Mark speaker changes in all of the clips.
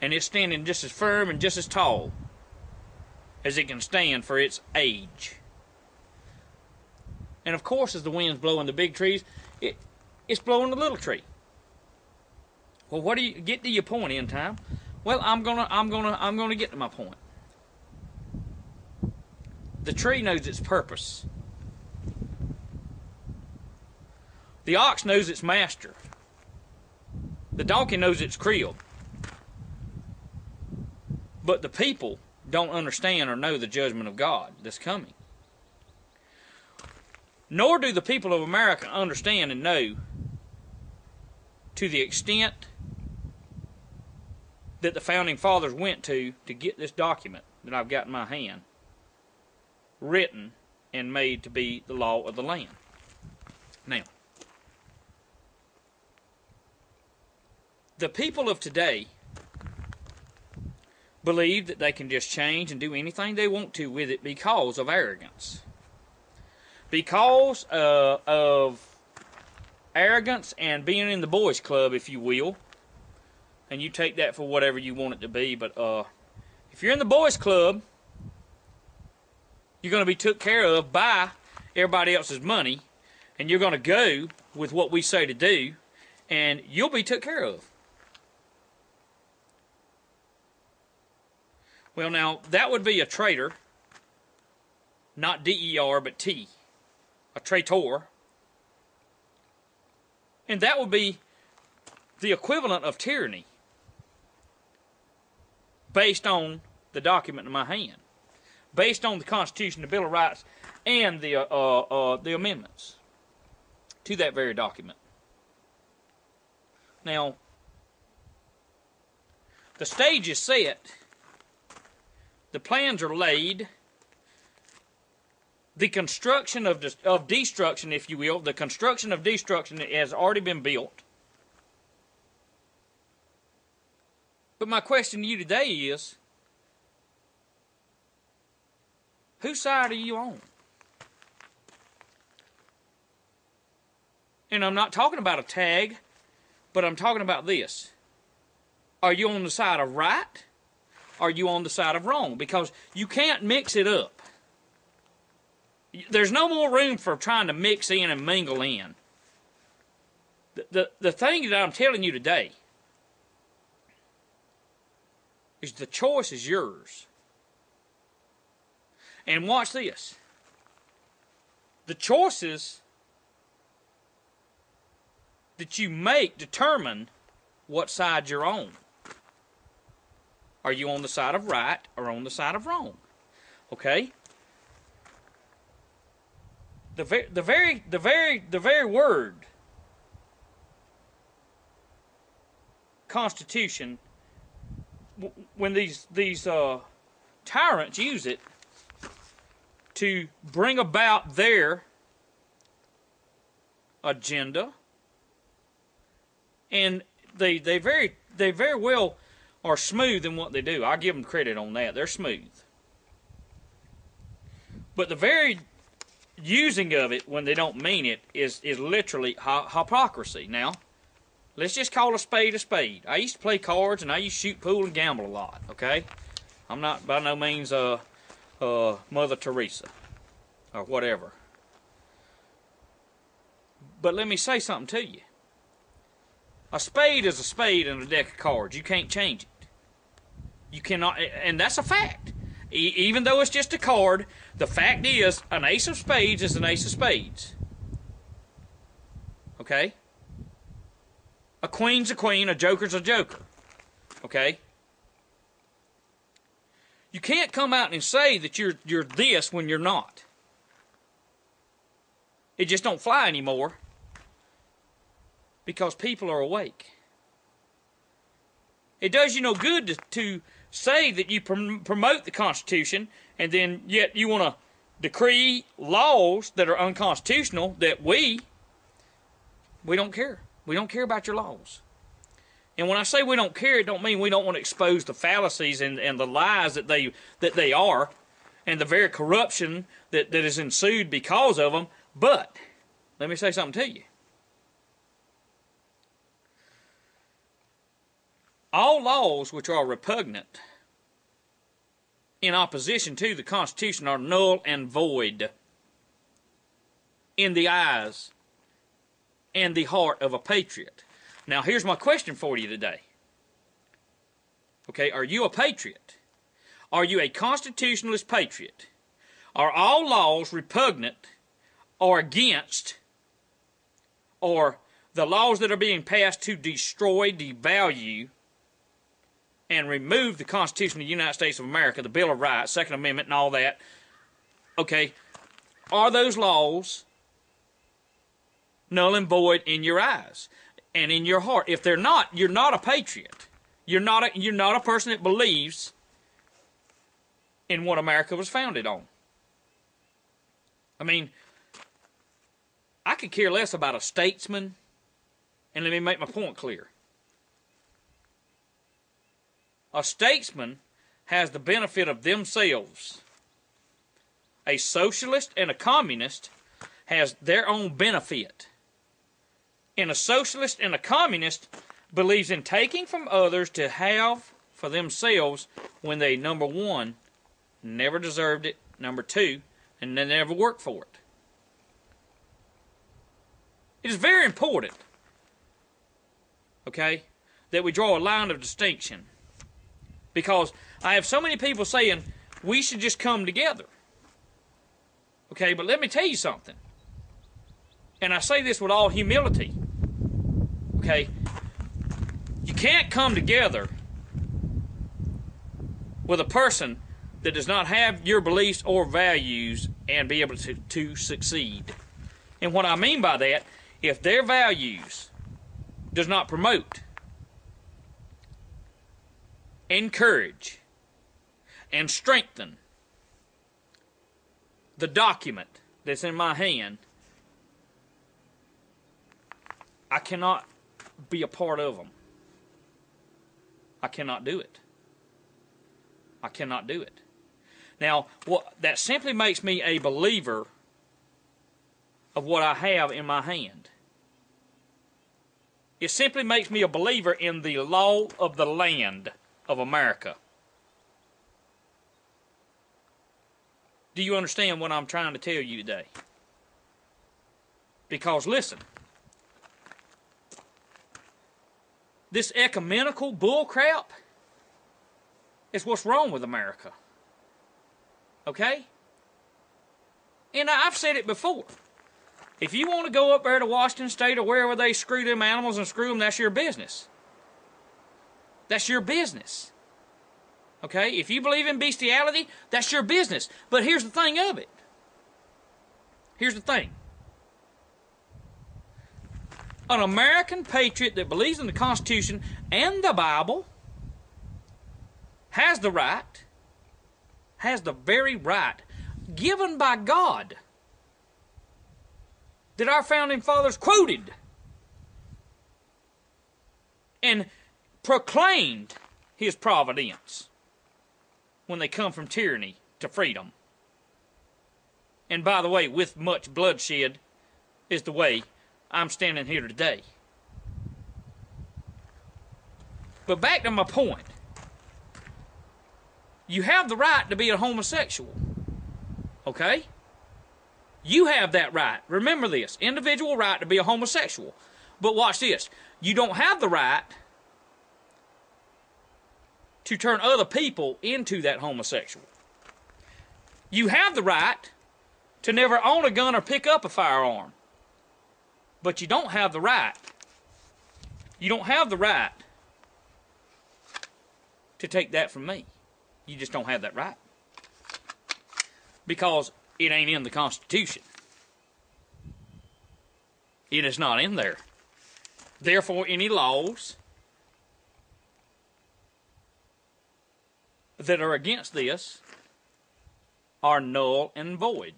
Speaker 1: And it's standing just as firm and just as tall as it can stand for its age. And of course, as the wind's blowing the big trees, it's blowing the little tree. Well, what do you get to your point in time? Well, I'm gonna get to my point. The tree knows its purpose. The ox knows its master. The donkey knows its crib. But the people don't understand or know the judgment of God that's coming. Nor do the people of America understand and know to the extent that the founding fathers went to get this document that I've got in my hand written and made to be the law of the land. Now, the people of today believe that they can just change and do anything they want to with it because of arrogance. Because of arrogance and being in the boys club, if you will. And you take that for whatever you want it to be. But if you're in the boys club, you're going to be took care of by everybody else's money. And you're going to go with what we say to do. And you'll be took care of. Well, now, that would be a traitor. Not D-E-R, but T. A traitor. And that would be the equivalent of tyranny. Based on the document in my hand. Based on the Constitution, the Bill of Rights, and the amendments to that very document. Now, the stage is set. The plans are laid. The construction of destruction, if you will, the construction of destruction has already been built. But my question to you today is, whose side are you on? And I'm not talking about a tag, but I'm talking about this. Are you on the side of right? Or are you on the side of wrong? Because you can't mix it up. There's no more room for trying to mix in and mingle in. The thing that I'm telling you today is the choice is yours. And watch this. The choices that you make determine what side you're on. Are you on the side of right or on the side of wrong? Okay? The very word Constitution, when these tyrants use it to bring about their agenda, and they very well are smooth in what they do. I give them credit on that. They're smooth. But the very using of it when they don't mean it is literally hypocrisy. Now, let's just call a spade a spade. I used to play cards and I used to shoot pool and gamble a lot, okay? I'm not by no means Mother Teresa or whatever. But let me say something to you. A spade is a spade in a deck of cards. You can't change it. You cannot, and that's a fact. Even though it's just a card, the fact is an ace of spades is an ace of spades. Okay? A queen's a queen, a joker's a joker. Okay? You can't come out and say that you're this when you're not. It just don't fly anymore because people are awake. It does you no good to say that you promote the Constitution and then yet you want to decree laws that are unconstitutional that we don't care. We don't care about your laws. And when I say we don't care, it don't mean we don't want to expose the fallacies and the lies that they are and the very corruption that has ensued because of them. But let me say something to you. all laws which are repugnant in opposition to the Constitution are null and void in the eyes and the heart of a patriot. Now, here's my question for you today. Okay, are you a patriot? Are you a constitutionalist patriot? Are all laws repugnant or against, or the laws that are being passed to destroy, devalue, and remove the Constitution of the United States of America, the Bill of Rights, Second Amendment, and all that, okay, are those laws null and void in your eyes and in your heart? If they're not, you're not a patriot. You're not a person that believes in what America was founded on. I mean, I could care less about a statesman, and let me make my point clear. A statesman has the benefit of themselves. A socialist and a communist has their own benefit. And a socialist and a communist believes in taking from others to have for themselves when they, number one, never deserved it, number two, and they never worked for it. It is very important, okay, that we draw a line of distinction. Because I have so many people saying we should just come together. Okay, but let me tell you something. And I say this with all humility. Okay, you can't come together with a person that does not have your beliefs or values and be able to succeed. And what I mean by that, if their values does not promote, encourage, and strengthen the document that's in my hand, I cannot be a part of them. I cannot do it. I cannot do it. Now, that simply makes me a believer of what I have in my hand. It simply makes me a believer in the law of the land of America. Do you understand what I'm trying to tell you today? Because listen, this ecumenical bullcrap is what's wrong with America. Okay? And I've said it before. If you want to go up there to Washington State or wherever they screw them animals and screw them, that's your business. That's your business. Okay? If you believe in bestiality, that's your business. But here's the thing of it. Here's the thing. An American patriot that believes in the Constitution and the Bible has the right, has the very right, given by God, that our founding fathers quoted and proclaimed His providence when they come from tyranny to freedom. And by the way, with much bloodshed is the way I'm standing here today. But back to my point. You have the right to be a homosexual. Okay? You have that right. Remember this. Individual right to be a homosexual. But watch this. You don't have the right to turn other people into that homosexual. You have the right to never own a gun or pick up a firearm. But you don't have the right. You don't have the right to take that from me. You just don't have that right. Because it ain't in the Constitution. It is not in there. Therefore, any laws that are against this are null and void.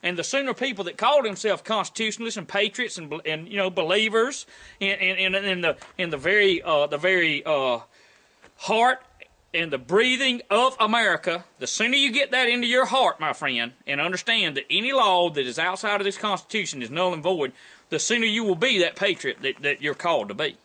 Speaker 1: And the sooner people that call themselves constitutionalists and patriots and you know, believers in the very heart and the breathing of America, the sooner you get that into your heart, my friend, and understand that any law that is outside of this Constitution is null and void, the sooner you will be that patriot that you're called to be.